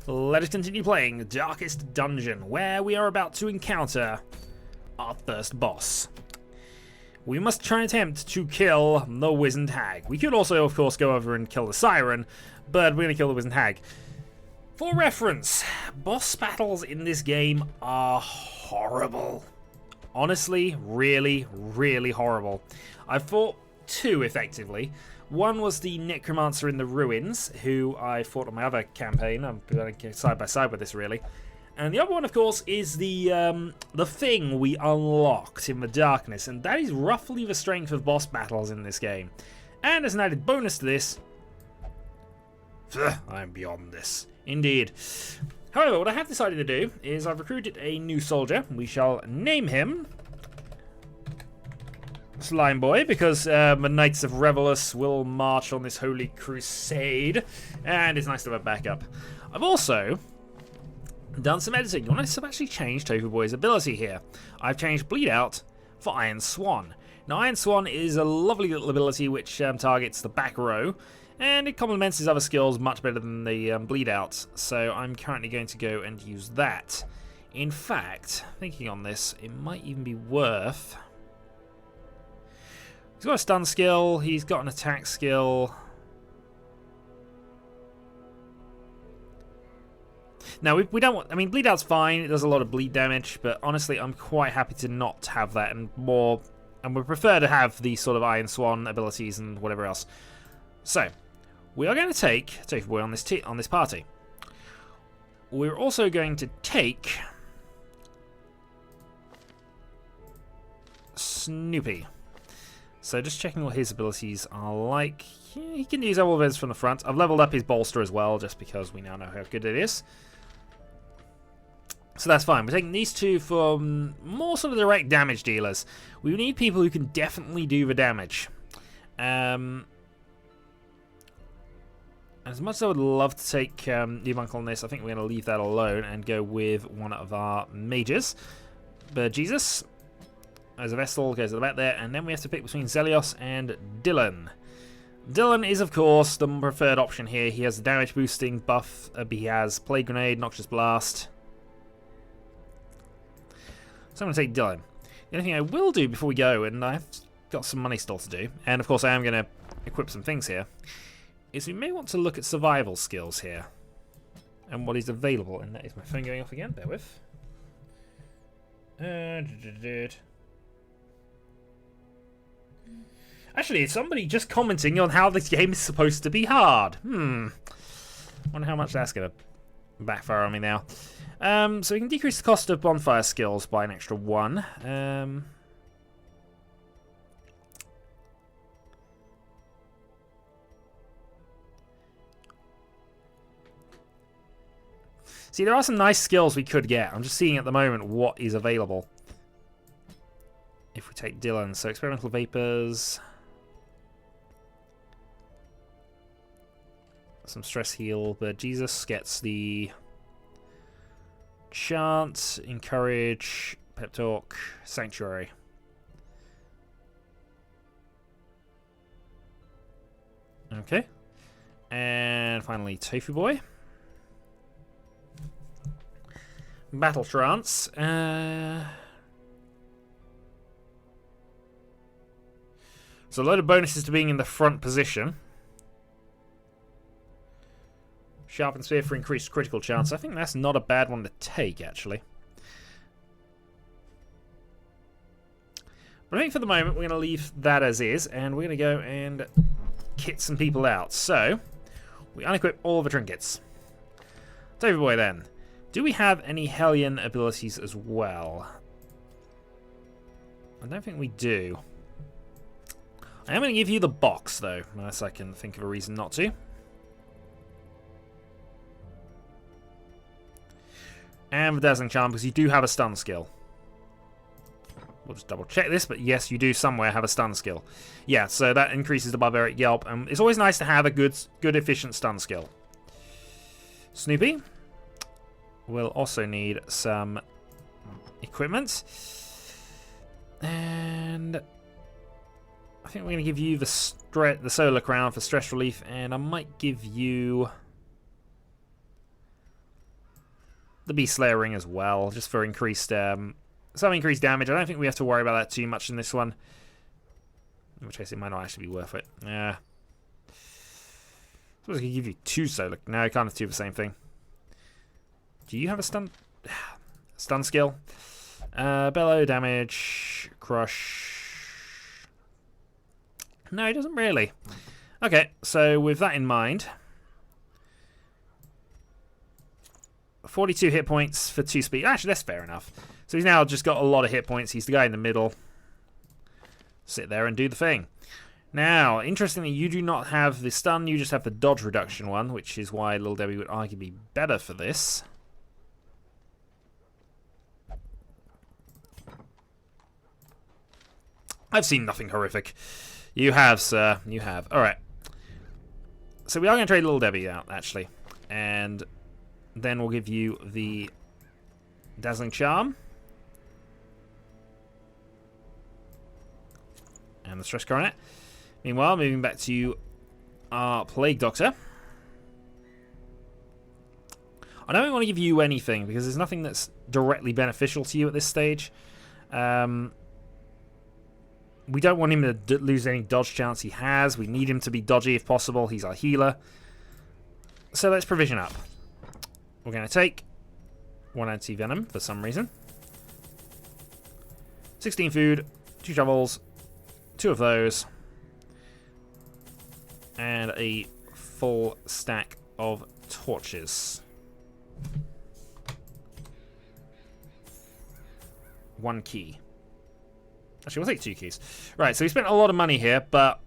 Let us continue playing Darkest Dungeon, where we are about to encounter our first boss. We must try and attempt to kill the wizened hag. We could also, of course, go over and kill the siren, but we're going to kill the wizened hag. For reference, boss battles in this game are horrible. Honestly, really, really horrible. I've fought two, effectively. One was the Necromancer in the Ruins, who I fought on my other campaign. I'm going side by side with this, really. And the other one, of course, is the thing we unlocked in the darkness, and that is roughly the strength of boss battles in this game. And as an added bonus to this, I'm beyond this. Indeed. However, what I have decided to do is I've recruited a new soldier. We shall name him Slime Boy, because the Knights of Revelus will march on this holy crusade, and it's nice to have a backup. I've also done some editing. You notice I've actually changed Tofu Boy's ability here. I've changed Bleed Out for Iron Swan. Now, Iron Swan is a lovely little ability which targets the back row, and it complements his other skills much better than the Bleed Out, so I'm currently going to go and use that. In fact, thinking on this, it might even be worth... He's got a stun skill, he's got an attack skill. Now, we don't want... I mean, Bleed Out's fine, it does a lot of bleed damage, but honestly, I'm quite happy to not have that, and more... And we prefer to have the sort of Iron Swan abilities and whatever else. So, we are going to take Tofu Boy on this party. We're also going to take Snoopy. So just checking what his abilities are like. Yeah, he can use all of his from the front. I've leveled up his bolster as well, just because we now know how good it is. So that's fine. We're taking these two for more sort of direct damage dealers. We need people who can definitely do the damage. As much as I would love to take Debunk on this, I think we're going to leave that alone and go with one of our mages. But Jesus, as a Vestal, goes at the back there, and then we have to pick between Zelios and Dylan. Dylan is, of course, the preferred option here. He has the damage boosting buff, he has Plague Grenade, Noxious Blast. So I'm going to take Dylan. The only thing I will do before we go, and I've got some money still to do, and of course I am going to equip some things here, is we may want to look at survival skills here and what is available. And that is my phone going off again, bear with. Actually, it's somebody just commenting on how this game is supposed to be hard. Wonder how much that's going to backfire on me now. So we can decrease the cost of bonfire skills by an extra 1. See, there are some nice skills we could get. I'm just seeing at the moment what is available. If we take Dylan, so experimental vapors, some stress heal, but Jesus gets the chant, encourage, pep talk, sanctuary. Okay, and finally Tofu Boy. Battle Trance. So a load of bonuses to being in the front position. Sharpened Spear for increased critical chance. I think that's not a bad one to take, actually. But I think for the moment we're going to leave that as is, and we're going to go and kit some people out. So, we unequip all the trinkets. Tofu Boy then. Do we have any Hellion abilities as well? I don't think we do. I am going to give you the box, though, unless I can think of a reason not to. And the Dazzling Charm, because you do have a stun skill. We'll just double check this, but yes, you do somewhere have a stun skill. Yeah, so that increases the Barbaric Yelp, and it's always nice to have a good efficient stun skill. Snoopy. We'll also need some equipment. And I think we're going to give you the Solar Crown for stress relief, and I might give you the Beast Slayer ring as well, just for increased, some increased damage. I don't think we have to worry about that too much in this one. In which case, it might not actually be worth it. Yeah. I suppose I could give you 2 solar. No, I can't have 2 of the same thing. Do you have a stun skill? Bellow, damage, crush. No, he doesn't really. Okay, so with that in mind, 42 hit points for 2 speed. Actually, that's fair enough. So he's now just got a lot of hit points. He's the guy in the middle. Sit there and do the thing. Now, interestingly, you do not have the stun. You just have the dodge reduction one, which is why Little Debbie would arguably be better for this. I've seen nothing horrific. You have, sir. You have. Alright. So we are going to trade Little Debbie out, actually. And then we'll give you the Dazzling Charm. And the Stress Coronet. Meanwhile, moving back to our Plague Doctor. I don't want to give you anything, because there's nothing that's directly beneficial to you at this stage. We don't want him to lose any dodge chance he has. We need him to be dodgy if possible. He's our healer. So let's provision up. We're going to take 1 anti-venom for some reason. 16 food, 2 shovels, 2 of those. And a full stack of torches. 1 key. Actually, we'll take 2 keys. Right, so we spent a lot of money here, but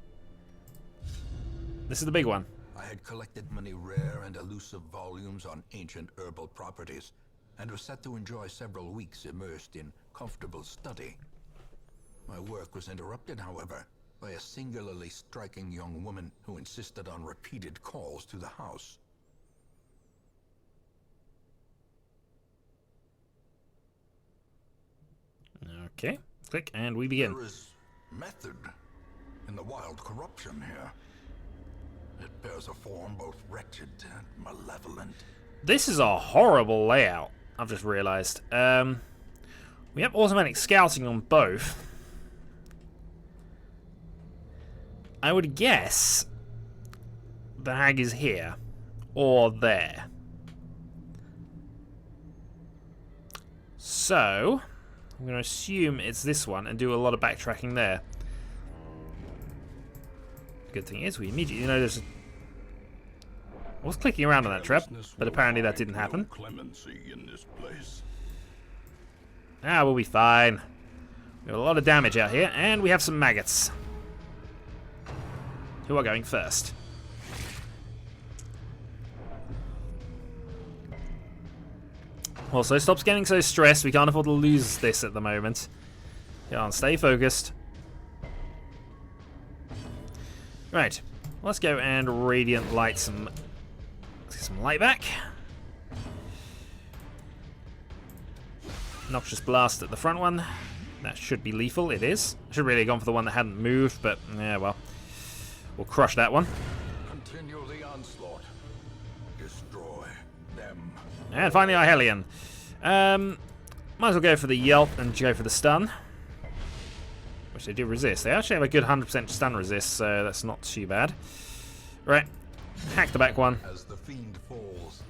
this is the big one. I had collected many rare and elusive volumes on ancient herbal properties, and was set to enjoy several weeks immersed in comfortable study. My work was interrupted, however, by a singularly striking young woman who insisted on repeated calls to the house. Okay. Click, and we begin. There is method in the wild corruption here. It bears a form both wretched and malevolent. This is a horrible layout, I've just realised. We have automatic scouting on both. I would guess the hag is here, or there. So I'm going to assume it's this one and do a lot of backtracking there. The good thing is we immediately know there's I was clicking around on that trap, but apparently that didn't happen. Ah, we'll be fine. We have a lot of damage out here, and we have some maggots. Who are going first? Also, stop getting so stressed. We can't afford to lose this at the moment. Come on, stay focused. Right, let's go and radiant light some. Let's get some light back. Noxious blast at the front one. That should be lethal. It is. I should really have gone for the one that hadn't moved, but yeah, well, we'll crush that one. Continue the onslaught. Destroy them. And finally, our Hellion. Might as well go for the Yelp and go for the stun. Which they do resist. They actually have a good 100% stun resist, so that's not too bad. Right. Hack the back one. As the fiend falls,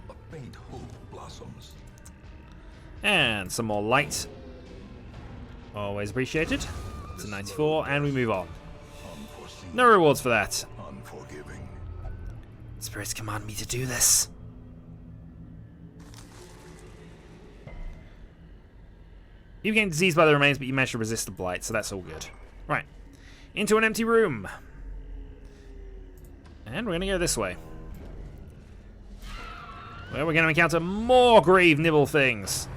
a faint hope blossoms. And some more light. Always appreciated. To 94, and we move on. Unforeseen. No rewards for that. Unforgiving. Spirits command me to do this. You gain disease by the remains, but you manage to resist the blight, so that's all good. Right. Into an empty room. And we're going to go this way. Well, we're going to encounter more grave nibble things.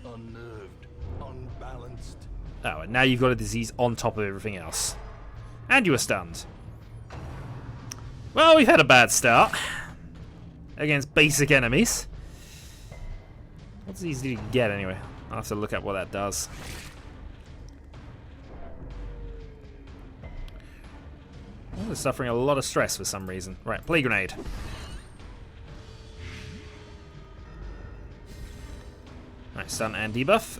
Unnerved, unbalanced. Oh, and now you've got a disease on top of everything else. And you are stunned. Well, we've had a bad start. Against basic enemies. What disease did you get anyway? I'll have to look up what that does. Oh, they're suffering a lot of stress for some reason. Right, Plague Grenade. Right, stun and debuff.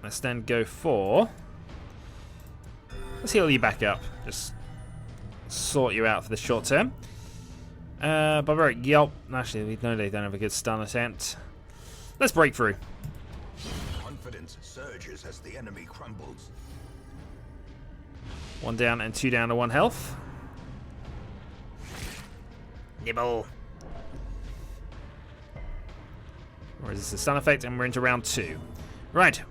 Let's then go for... Let's heal you back up. Just sort you out for the short term. Barbaric Yelp. Actually, we know they don't have a good stun attempt. Let's break through. Confidence surges as the enemy crumbles. 1 down and 2 down to 1 health. Nibble. Or is this a stun effect? And we're into round 2. Right.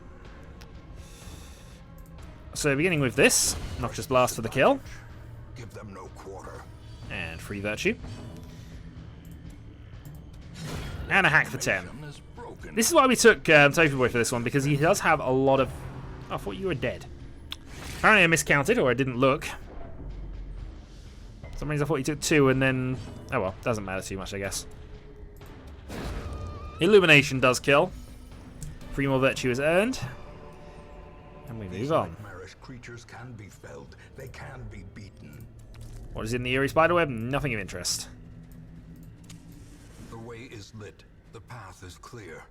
So beginning with this, Noxious Blast for the kill. Give them no quarter. And free Virtue. And a hack for 10. This is why we took Tofu Boy for this one, because he does have a lot of... Oh, I thought you were dead. Apparently I miscounted, or I didn't look. For some reason I thought you took 2 and then... Oh well, doesn't matter too much, I guess. Illumination does kill. 3 more Virtue is earned. And we move on. Nightmarish creatures can be felled. They can be beaten. What is in the Eerie Spiderweb? Nothing of interest. The way is lit. The path is clear.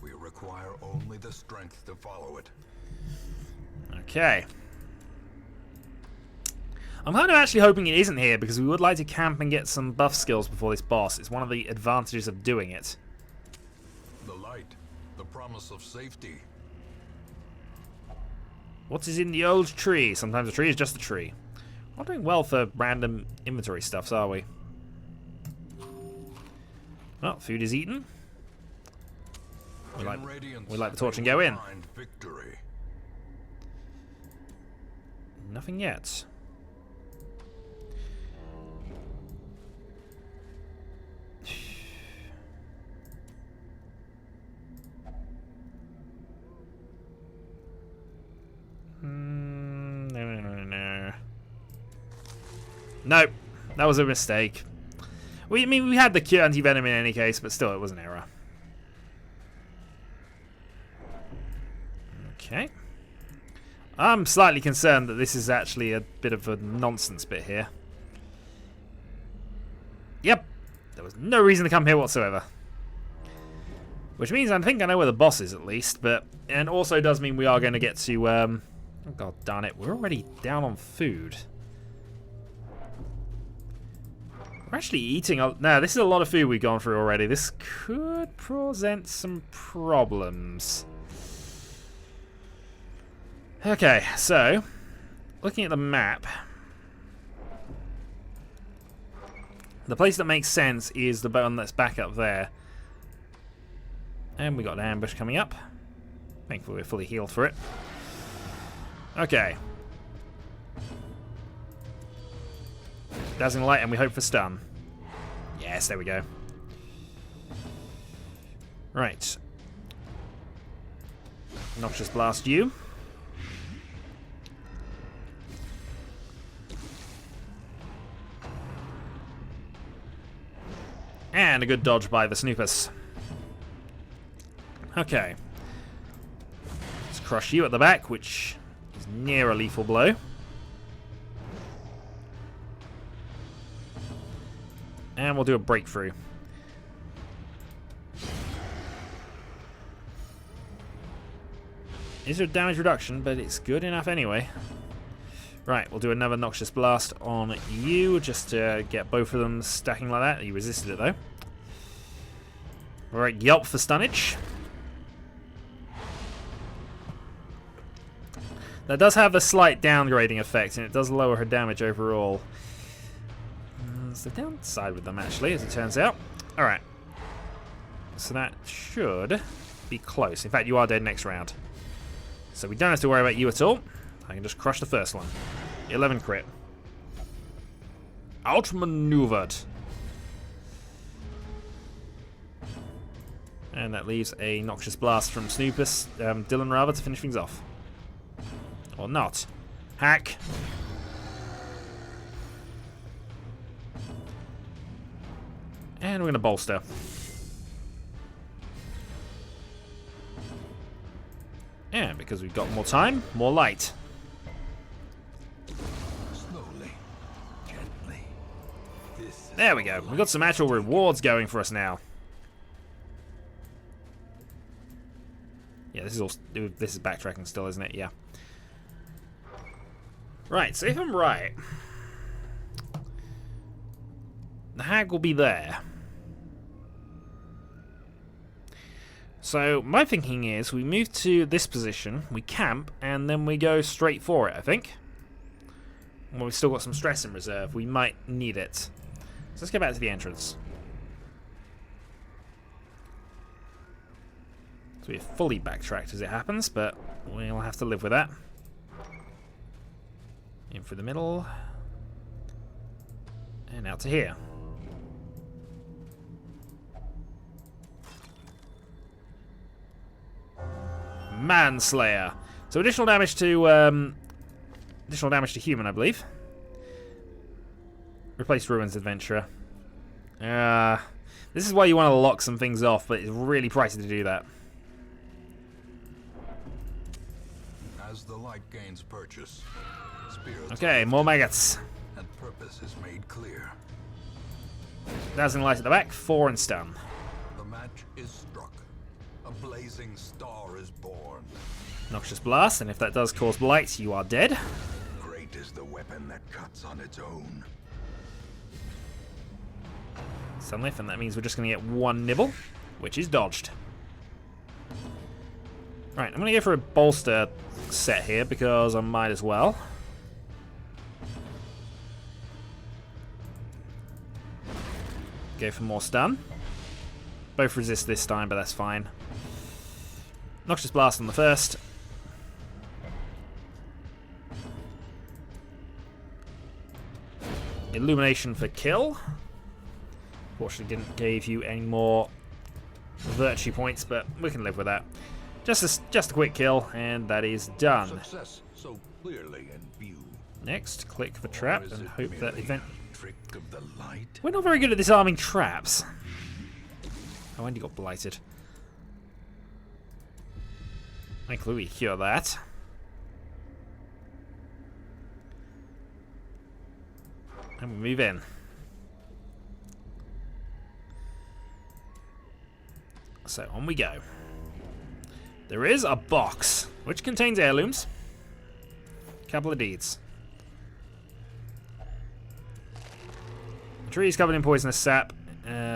We require only the strength to follow it. Okay. I'm kind of actually hoping it isn't here, because we would like to camp and get some buff skills before this boss. It's one of the advantages of doing it. The light. The promise of safety. What is in the old tree? Sometimes a tree is just a tree. Not doing well for random inventory stuffs, are we? Well, food is eaten. We like the torch and go in. Victory. Nothing yet. No. Nope, that was a mistake. I mean, we had the cure anti-venom in any case, but still, it was an error. Okay. I'm slightly concerned that this is actually a bit of a nonsense bit here. Yep, there was no reason to come here whatsoever. Which means I think I know where the boss is, at least, but... And also does mean we are going to get to, oh god darn it, we're already down on food. We're actually eating... No, this is a lot of food we've gone through already. This could present some problems. Okay, so... Looking at the map... The place that makes sense is the button that's back up there. And we got an ambush coming up. Thankfully we're fully healed for it. Okay. Dazzling Light, and we hope for stun. Yes, there we go. Right. Noxious Blast you. And a good dodge by the Snoopus. Okay. Let's crush you at the back, which is near a lethal blow. And we'll do a breakthrough. Is there damage reduction, but it's good enough anyway. Right, we'll do another Noxious Blast on you, just to get both of them stacking like that. You resisted it though. Alright, Yelp for stunnage. That does have a slight downgrading effect, and it does lower her damage overall. There's the downside with them, actually, as it turns out. Alright. So that should be close. In fact, you are dead next round. So we don't have to worry about you at all. I can just crush the first one. 11 crit. Outmaneuvered. And that leaves a Noxious Blast from Snoopus, Dylan rather, to finish things off. Or not. Hack. And we're going to bolster. And because we've got more time, more light. Slowly, gently. There we go. We've got some actual rewards going for us now. Yeah, this is backtracking still, isn't it? Yeah. Right, so if I'm right, the hag will be there. So my thinking is we move to this position, we camp, and then we go straight for it, I think. Well, we've still got some stress in reserve. We might need it. So let's get back to the entrance. So we're fully backtracked as it happens, but we'll have to live with that. In through the middle. And out to here. Manslayer. So additional damage to human, I believe. Replace Ruins Adventurer. This is why you want to lock some things off, but it's really pricey to do that. As the light gains purchase, okay, more maggots. And purpose is made clear. Dazzling light at the back, 4 and stun. The match is struck. A blazing star is born. Noxious Blast, and if that does cause blight, you are dead. Great is the weapon that cuts on its own. Sunlift, and that means we're just going to get 1 nibble, which is dodged. Right, I'm going to go for a bolster set here because I might as well. Go for more stun. Both resist this time, but that's fine. Noxious Blast on the first. Illumination for kill. Fortunately didn't give you any more virtue points, but we can live with that. Just a quick kill, and that is done. Success so clearly in view. Next, click the trap and hope that event... Trick of the light. We're not very good at disarming traps. Oh, and you got blighted. Thankfully we cure that. And we move in. So on we go. There is a box which contains heirlooms. A couple of deeds. The tree is covered in poisonous sap.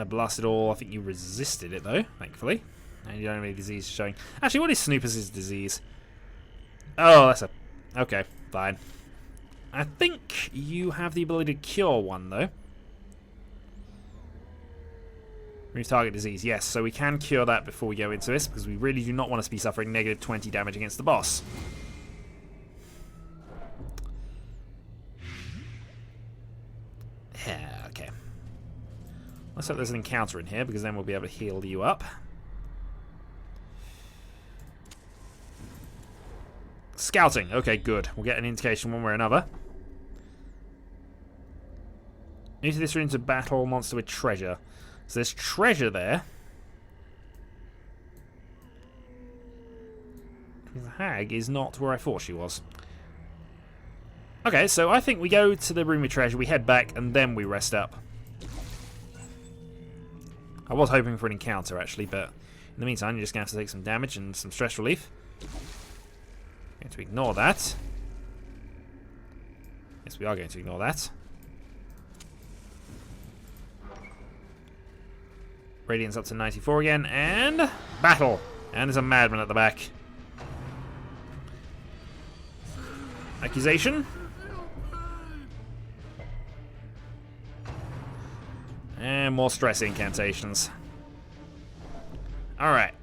Blasted all. I think you resisted it though, thankfully. And you don't have any disease showing. Actually, what is Snoopers' disease? Oh, that's a... Okay, fine. I think you have the ability to cure one though. Remove target disease, yes, so we can cure that before we go into this, because we really do not want to be suffering negative 20 damage against the boss. Yeah, okay. Let's hope there's an encounter in here, because then we'll be able to heal you up. Scouting, okay, good. We'll get an indication one way or another. Use this room to battle monster with treasure. So there's treasure there. The hag is not where I thought she was. Okay, so I think we go to the room with treasure, we head back, and then we rest up. I was hoping for an encounter, actually, but in the meantime, you're just going to have to take some damage and some stress relief. Going to ignore that. Yes, we are going to ignore that. Radiance up to 94 again, and battle! And there's a madman at the back. Accusation. And more stress incantations. Alright.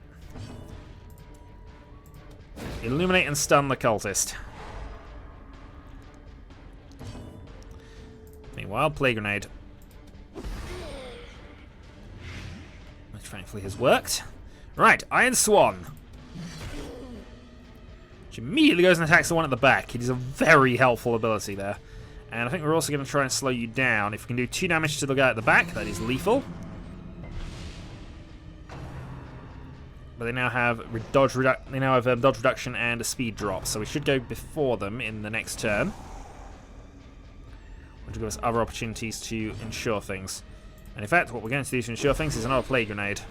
Illuminate and stun the cultist. Meanwhile, Plague Grenade. Which thankfully has worked. Right, Iron Swan. Which immediately goes and attacks the one at the back. It is a very helpful ability there. And I think we're also going to try and slow you down. If we can do 2 damage to the guy at the back, that is lethal. But they now have dodge reduction and a speed drop, so we should go before them in the next turn, which will give us other opportunities to ensure things. And in fact, what we're going to do to ensure things is another Plague Grenade.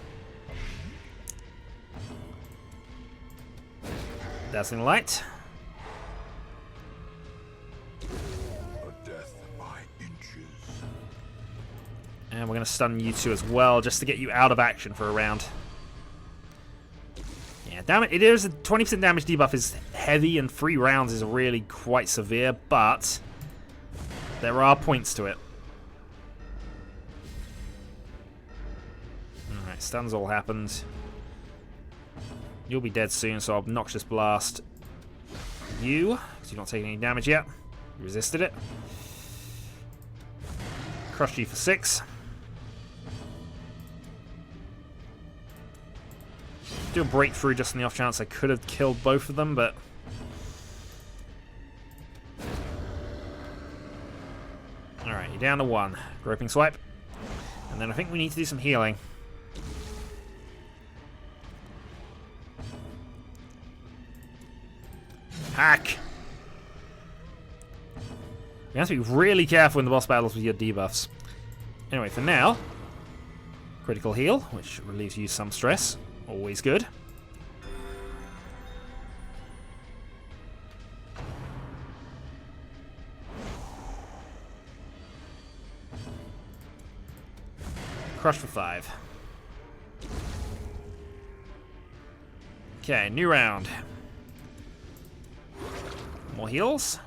Dazzling Light. A death by inches. And we're going to stun you two as well, just to get you out of action for a round. Yeah, damn it. It is a 20% damage debuff is heavy, and 3 rounds is really quite severe, but there are points to it. Alright, stuns all happened. You'll be dead soon, so Obnoxious Blast you, because you're not taking any damage yet. You resisted it. Crushed you for 6. Do a breakthrough just in the off chance I could have killed both of them, but alright, you're down to 1. Groping Swipe. And then I think we need to do some healing. Hack! You have to be really careful in the boss battles with your debuffs. Anyway, for now, critical heal, which relieves you some stress. Always good. Crush for 5. Okay, new round. More heals.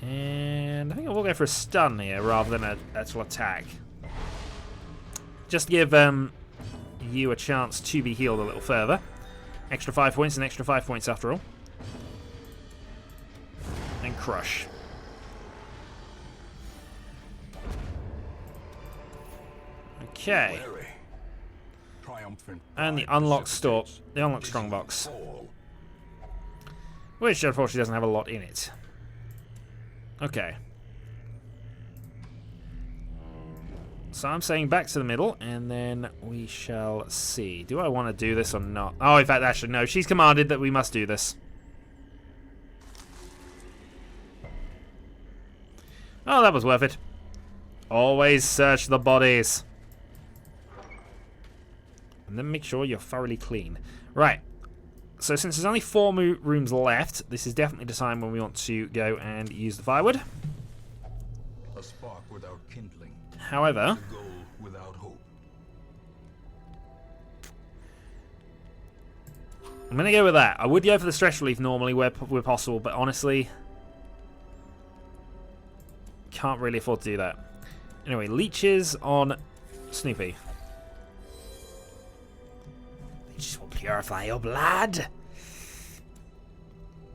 And I think we'll go for a stun here rather than an actual attack. Just to give you a chance to be healed a little further. Extra 5 points and extra 5 points after all. And crush. Okay. And the unlock store, the unlock strongbox, which unfortunately doesn't have a lot in it. Okay. So I'm saying back to the middle, and then we shall see. Do I want to do this or not? Oh, in fact, actually, no. She's commanded that we must do this. Oh, that was worth it. Always search the bodies. And then make sure you're thoroughly clean. Right. So since there's only 4 rooms left, this is definitely the time when we want to go and use the firewood. A spark without kindling. However, A goal without hope. I'm going to go with that. I would go for the stress relief normally where possible, but honestly, can't really afford to do that. Anyway, leeches on Snoopy. Leeches will purify your blood.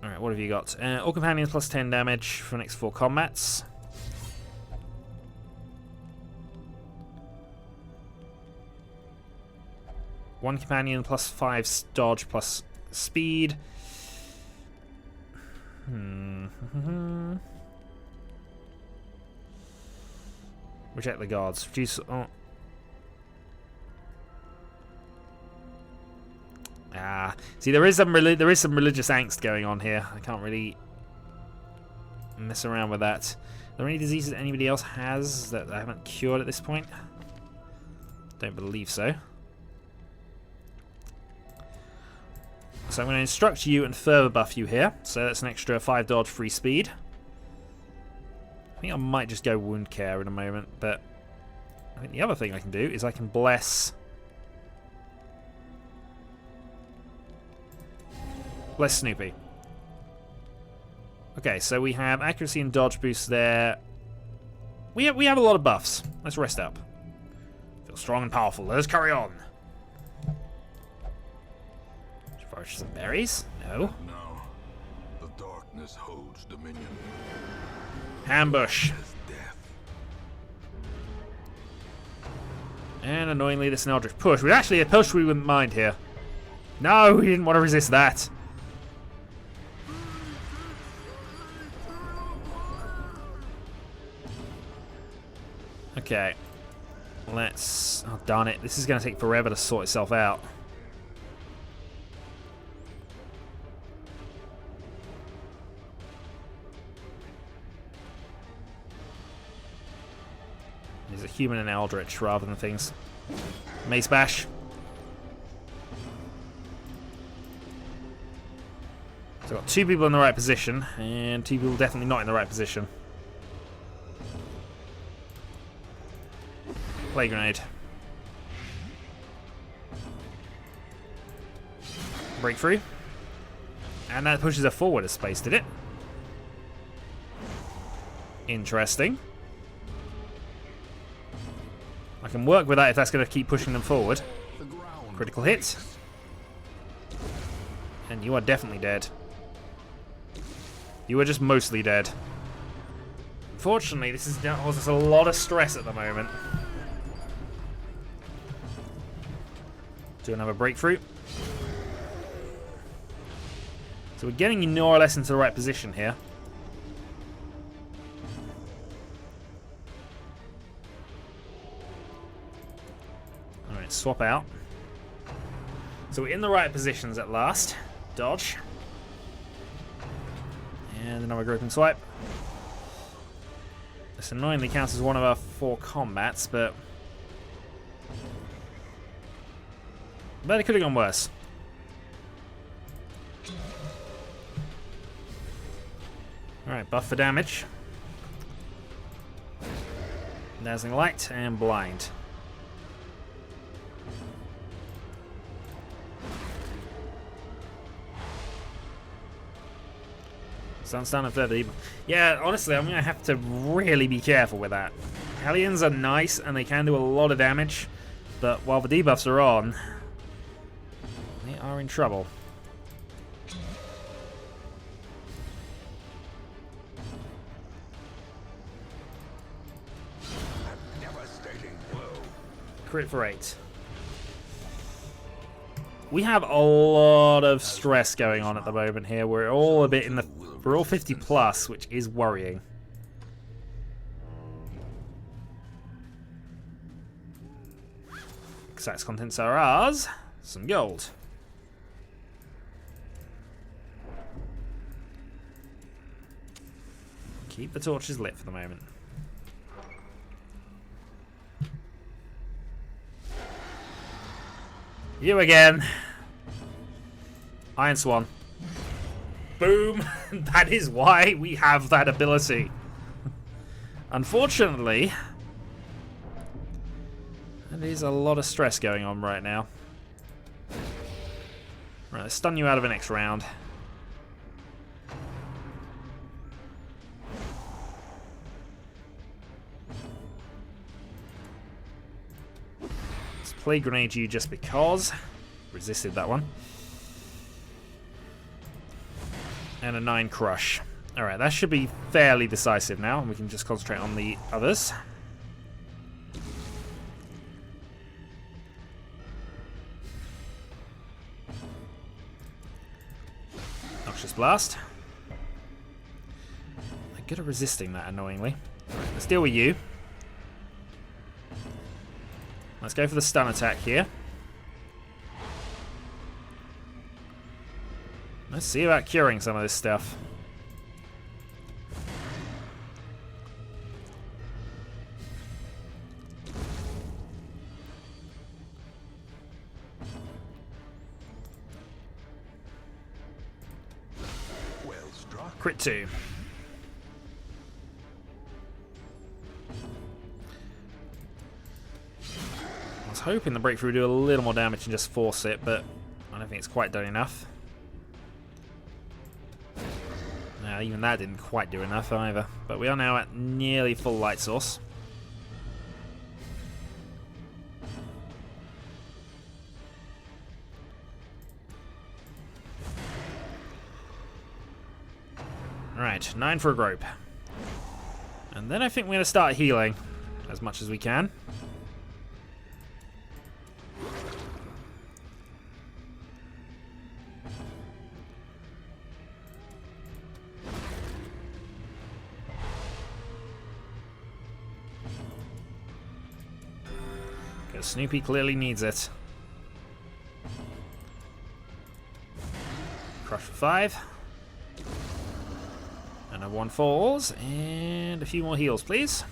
Alright, what have you got? All companions plus 10 damage for the next 4 combats. One companion plus 5 dodge plus speed. Reject the guards. Reduce. Oh. See, there is some religious angst going on here. I can't really mess around with that. Are there any diseases that anybody else has that I haven't cured at this point? Don't believe so. So I'm going to instruct you and further buff you here. So that's an extra 5 dodge, 3 speed. I think I might just go wound care in a moment, but I think the other thing I can do is I can bless Snoopy. Okay, so we have accuracy and dodge boosts there. We have a lot of buffs. Let's rest up. Feel strong and powerful. Let's carry on. Forage some berries? No. Now, the darkness holds dominion. Ambush. Death. And annoyingly, this is an Eldritch push. Which actually a push we wouldn't mind here. No, we didn't want to resist that. Okay. Let's... Oh, darn it. This is going to take forever to sort itself out. There's a human and Eldritch rather than things. Mace Bash. So I've got 2 people in the right position, and 2 people definitely not in the right position. Play grenade. Breakthrough. And that pushes her forward a space, did it? Interesting. I can work with that if that's going to keep pushing them forward. Critical hit. And you are definitely dead. You are just mostly dead. Unfortunately, this is causes a lot of stress at the moment. Do another breakthrough. So we're getting you more or less into the right position here. Alright, swap out. So we're in the right positions at last. Dodge. And another grouping swipe. This annoyingly counts as one of our 4 combats, but it could have gone worse. Alright, buff for damage. Dazzling light and blind. Sunstone and Feather. Yeah, honestly, I'm going to have to really be careful with that. Hellions are nice and they can do a lot of damage, but while the debuffs are on, they are in trouble. Crit for 8. We have a lot of stress going on at the moment here. We're all a bit in the... We're all 50 plus, which is worrying. Exact contents are ours. Some gold. Keep the torches lit for the moment. You again. Iron Swan. Boom. That is why we have that ability. Unfortunately, there is a lot of stress going on right now. Right, let's stun you out of the next round. Let's play grenade you just because. Resisted that one. And a 9 crush. Alright, that should be fairly decisive now. We can just concentrate on the others. Noxious Blast. I'm good at resisting that, annoyingly. Alright, let's deal with you. Let's go for the stun attack here. Let's see about curing some of this stuff. Well struck. Crit 2. I was hoping the breakthrough would do a little more damage and just force it, but I don't think it's quite done enough. Even that didn't quite do enough either. But we are now at nearly full light source. Alright, 9 for a grope. And then I think we're going to start healing as much as we can. Snoopy clearly needs it. Crush for 5. Another 1 falls. And a few more heals, please.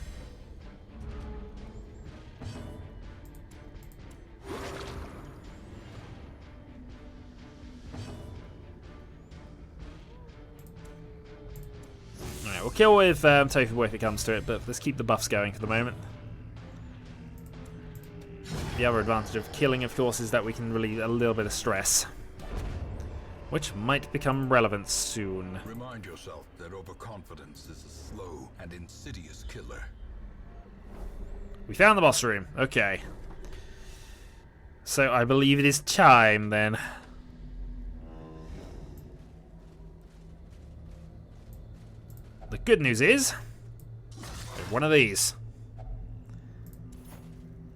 We'll kill with Tofu Boy if it comes to it, but let's keep the buffs going for the moment. The other advantage of killing, of course, is that we can relieve a little bit of stress, which might become relevant soon. Remind yourself that overconfidence is a slow and insidious killer. We found the boss room. Okay. So I believe it is time then. The good news is, one of these.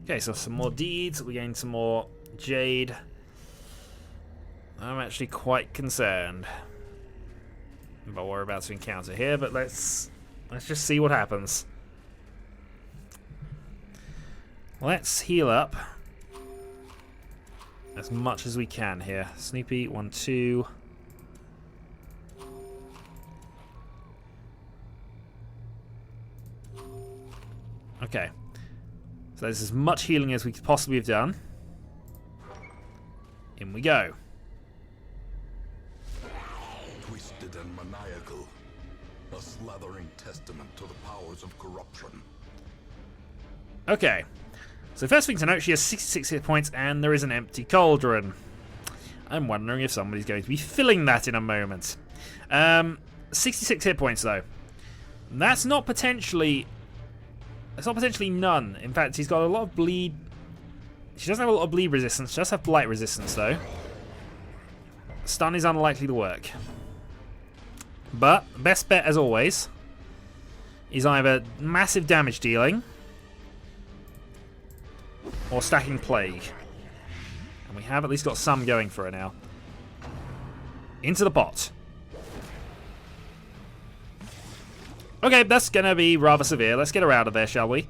Okay, so some more deeds. We gain some more jade. I'm actually quite concerned about what we're about to encounter here, but let's just see what happens. Let's heal up as much as we can here. Snoopy, 1, 2. Okay. So there's as much healing as we could possibly have done. In we go. Twisted and maniacal. A slathering testament to the powers of corruption. Okay. So first thing to note, she has 66 hit points and there is an empty cauldron. I'm wondering if somebody's going to be filling that in a moment. 66 hit points though. That's not potentially... It's not potentially none. In fact, he's got a lot of bleed. She doesn't have a lot of bleed resistance. She does have blight resistance, though. Stun is unlikely to work. But, best bet, as always, is either massive damage dealing or stacking plague. And we have at least got some going for her now. Into the pot. Okay, that's going to be rather severe. Let's get her out of there, shall we?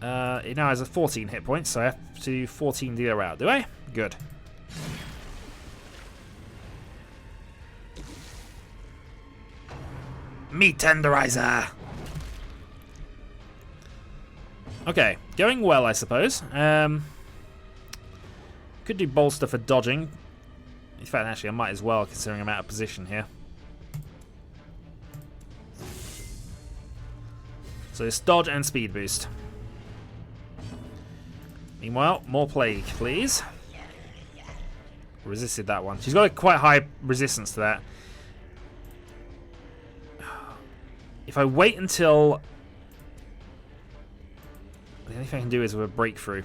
It now has a 14 hit points, so I have to 14 deal her out, do I? Good. Meat tenderizer! Okay, going well, I suppose. Could do bolster for dodging. In fact, actually, I might as well, considering I'm out of position here. So it's dodge and speed boost. Meanwhile, more plague, please. Resisted that one. She's got a quite high resistance to that. If I wait until... The only thing I can do is with a breakthrough.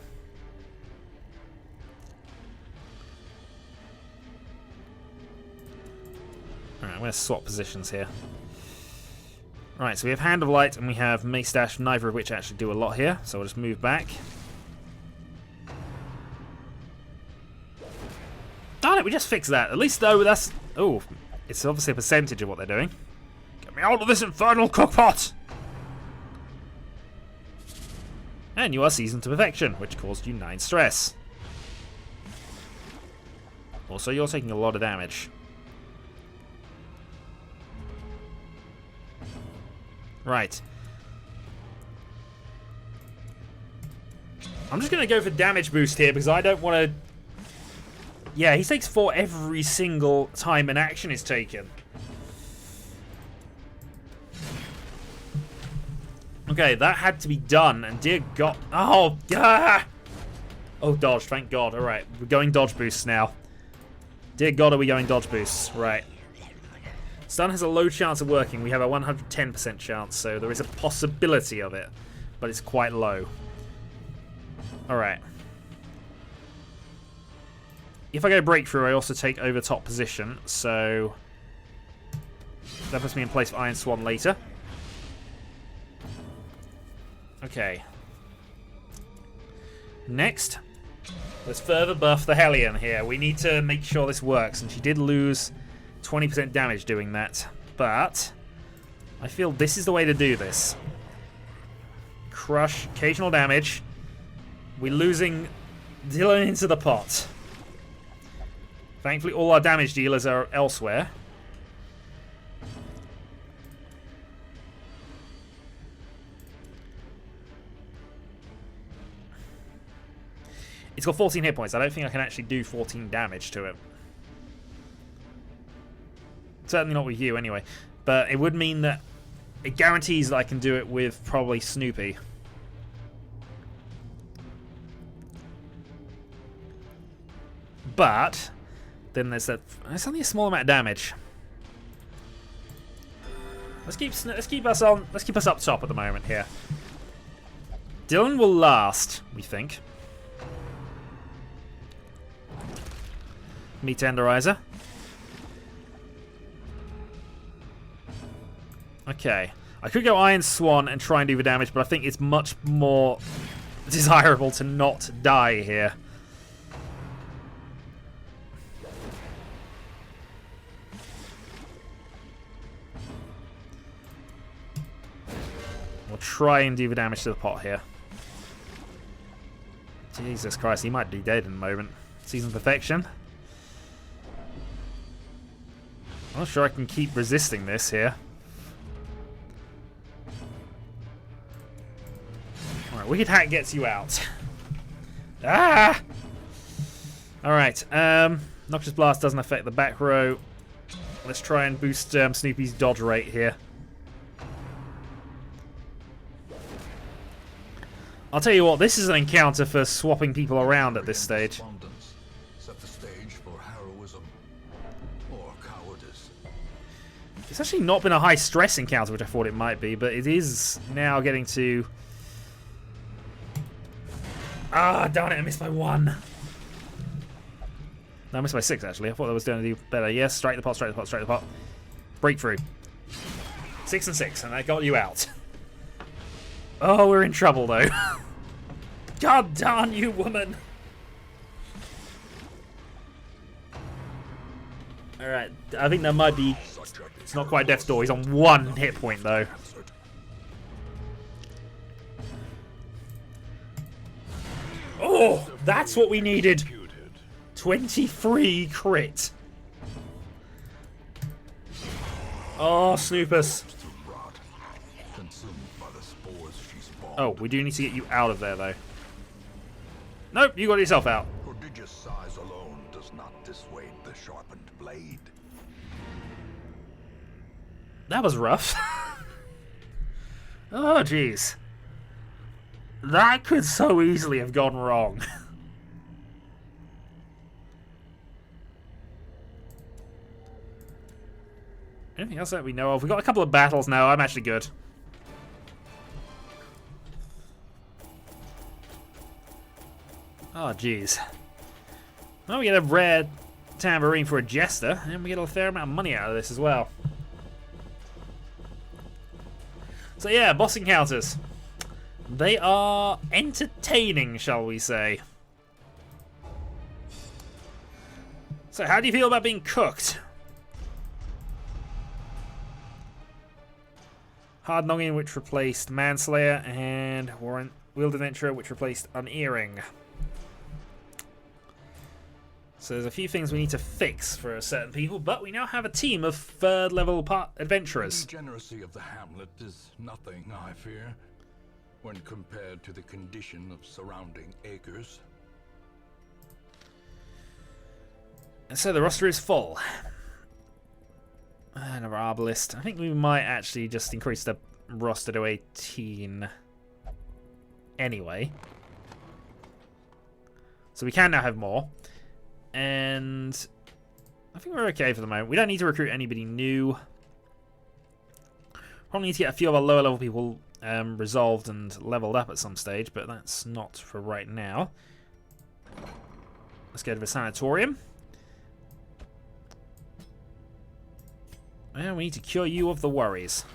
Alright, I'm going to swap positions here. Right, so we have Hand of Light and we have Mace Dash, neither of which actually do a lot here. So we'll just move back. Darn it, we just fixed that. At least though, that's... Oh, it's obviously a percentage of what they're doing. Get me out of this infernal cookpot! And you are seasoned to perfection, which caused you 9 stress. Also, you're taking a lot of damage. Right. I'm just going to go for damage boost here because I don't want to... Yeah, he takes 4 every single time an action is taken. Okay, that had to be done, and dear God... Oh, ah! Oh, dodge, thank God. Alright, we're going dodge boosts now. Dear God, are we going dodge boosts? Right. Stun has a low chance of working. We have a 110% chance, so there is a possibility of it, but it's quite low. Alright. If I go breakthrough, I also take over top position, so that puts me in place for Iron Swan later. Okay. Next, let's further buff the Hellion here. We need to make sure this works, and she did lose 20% damage doing that, but I feel this is the way to do this. Crush, occasional damage. We're losing Dylan into the pot. Thankfully, all our damage dealers are elsewhere. It's got 14 hit points. I don't think I can actually do 14 damage to it. Certainly not with you, anyway. But it would mean that it guarantees that I can do it with probably Snoopy. But then there's that. It's only a small amount of damage. Let's keep us up top at the moment here. Dylan will last, we think. Me Tenderizer. Okay. I could go Iron Swan and try and do the damage, but I think it's much more desirable to not die here. We'll try and do the damage to the pot here. Jesus Christ, he might be dead in a moment. Season Perfection. I'm not sure I can keep resisting this here. Alright, Wicked Hack gets you out. Ah! Alright, Noxious Blast doesn't affect the back row. Let's try and boost Snoopy's dodge rate here. I'll tell you what, this is an encounter for swapping people around at this stage. Set the stage for heroism or cowardice. It's actually not been a high stress encounter, which I thought it might be, but it is now getting to... Ah, darn it, I missed by 1. No, I missed by 6, actually. I thought I was going to do better. Yes, straight the pot, straight the pot, straight the pot. Breakthrough. 6 and 6, and I got you out. Oh, we're in trouble, though. God darn you, woman. Alright, I think that might be... It's not quite death's door. He's on 1 hit point, though. Oh, that's what we needed. 23 crit. Oh, Snoopus. Oh, we do need to get you out of there, though. Nope, you got yourself out. Prodigious size alone does not dissuade the sharpened blade. That was rough. Oh, jeez. That could so easily have gone wrong. Anything else that we know of? We've got a couple of battles now. I'm actually good. Oh, jeez. Well, we get a rare tambourine for a jester, and we get a fair amount of money out of this as well. So yeah, boss encounters. They are entertaining, shall we say. So how do you feel about being cooked? Hard Noggin, which replaced Manslayer, and Wielded Venture, which replaced Unearring. So there's a few things we need to fix for certain people, but we now have a team of 3rd level adventurers. The degeneracy of the hamlet is nothing, I fear, when compared to the condition of surrounding acres. And so the roster is full. Another Arbalist. I think we might actually just increase the roster to 18 anyway. So we can now have more. And I think we're okay for the moment. We don't need to recruit anybody new. Probably need to get a few of our lower level people resolved and leveled up at some stage, but that's not for right now. Let's go to the sanatorium. And we need to cure you of the worries.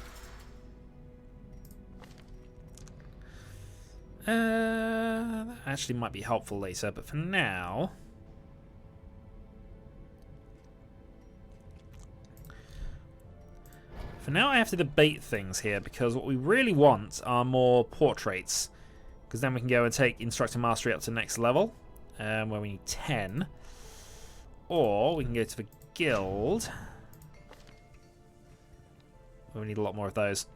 That actually might be helpful later, but for now... For now, I have to debate things here, because what we really want are more portraits. Because then we can go and take Instructor Mastery up to next level, where we need 10. Or we can go to the guild. We need a lot more of those.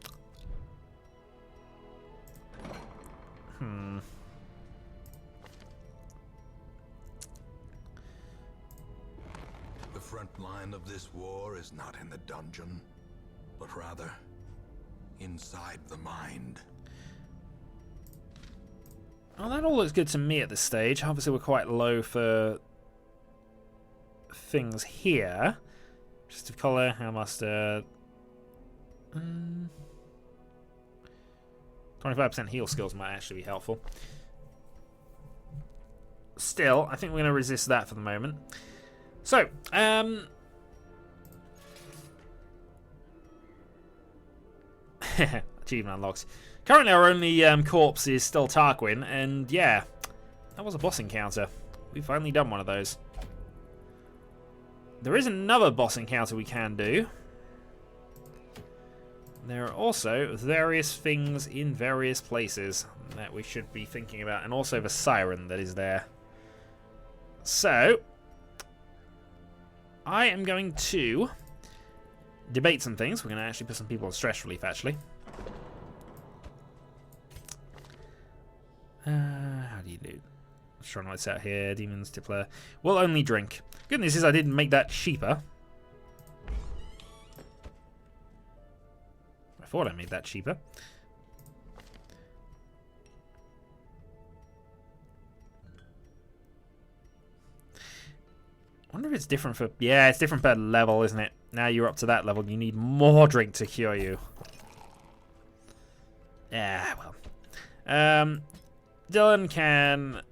The front line of this war is not in the dungeon, but rather inside the mind. Well, that all looks good to me at this stage. Obviously, we're quite low for things here. Just of colour, how mustard. 25% heal skills might actually be helpful. Still, I think we're going to resist that for the moment. So, achievement unlocks. Currently, our only corpse is still Tarquin, and yeah, that was a boss encounter. We've finally done one of those. There is another boss encounter we can do. There are also various things in various places that we should be thinking about, and also the siren that is there. So, I am going to debate some things. We're going to actually put some people on stress relief, actually. How do you do? Shrine lights out here. Demons, Tippler. We'll only drink. Good news is I didn't make that cheaper. I thought I made that cheaper. I wonder if it's different for... Yeah, it's different per level, isn't it? Now you're up to that level, you need more drink to cure you. Yeah, well. Dylan can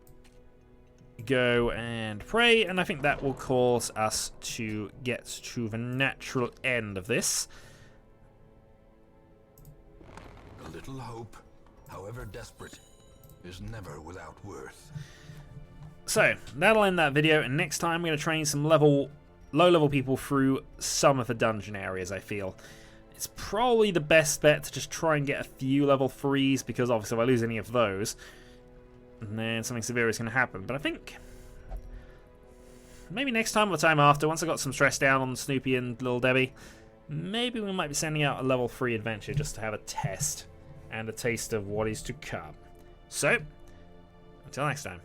go and pray, and I think that will cause us to get to the natural end of this. A little hope, however desperate, is never without worth. So, that'll end that video, and next time I'm going to train some low-level people through some of the dungeon areas, I feel. It's probably the best bet to just try and get a few level 3s, because obviously if I lose any of those, then something severe is going to happen. But I think maybe next time or the time after, once I got some stress down on Snoopy and Little Debbie, maybe we might be sending out a level 3 adventure just to have a test and a taste of what is to come. So, until next time.